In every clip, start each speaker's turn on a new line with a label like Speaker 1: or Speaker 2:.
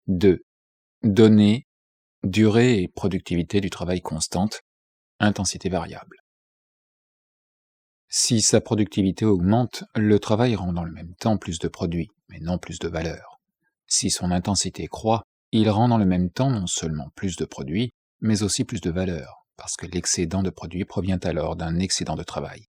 Speaker 1: 2. Données, durée et productivité du travail constante, intensité variable. Si sa productivité augmente, le travail rend dans le même temps plus de produits, mais non plus de valeur. Si son intensité croît, il rend dans le même temps non seulement plus de produits, mais aussi plus de valeur, parce que l'excédent de produits provient alors d'un excédent de travail.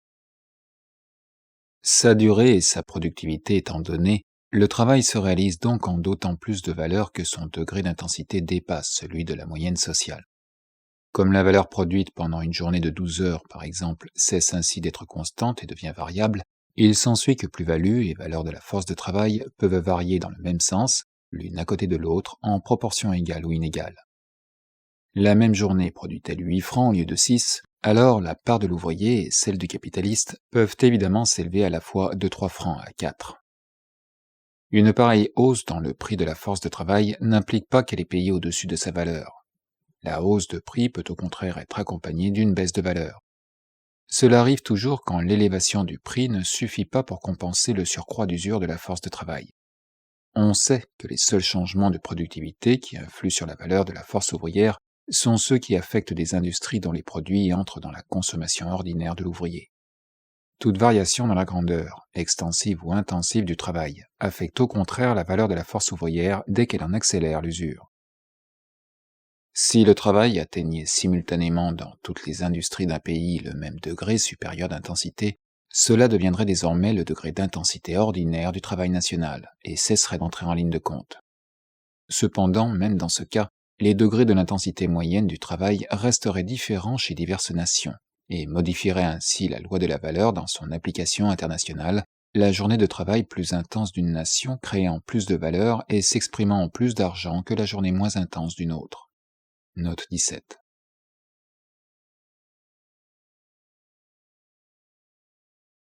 Speaker 1: Sa durée et sa productivité étant données, le travail se réalise donc en d'autant plus de valeur que son degré d'intensité dépasse celui de la moyenne sociale. Comme la valeur produite pendant une journée de 12 heures, par exemple, cesse ainsi d'être constante et devient variable, il s'ensuit que plus-value et valeur de la force de travail peuvent varier dans le même sens, l'une à côté de l'autre, en proportion égale ou inégale. La même journée produit-elle 8 francs au lieu de 6, alors la part de l'ouvrier et celle du capitaliste peuvent évidemment s'élever à la fois de 3 francs à 4. Une pareille hausse dans le prix de la force de travail n'implique pas qu'elle est payée au-dessus de sa valeur. La hausse de prix peut au contraire être accompagnée d'une baisse de valeur. Cela arrive toujours quand l'élévation du prix ne suffit pas pour compenser le surcroît d'usure de la force de travail. On sait que les seuls changements de productivité qui influent sur la valeur de la force ouvrière sont ceux qui affectent des industries dont les produits entrent dans la consommation ordinaire de l'ouvrier. Toute variation dans la grandeur, extensive ou intensive du travail, affecte au contraire la valeur de la force ouvrière dès qu'elle en accélère l'usure. Si le travail atteignait simultanément dans toutes les industries d'un pays le même degré supérieur d'intensité, cela deviendrait désormais le degré d'intensité ordinaire du travail national et cesserait d'entrer en ligne de compte. Cependant, même dans ce cas, les degrés de l'intensité moyenne du travail resteraient différents chez diverses nations et modifieraient ainsi la loi de la valeur dans son application internationale, la journée de travail plus intense d'une nation créant plus de valeur et s'exprimant en plus d'argent que la journée moins intense d'une autre. Note 17.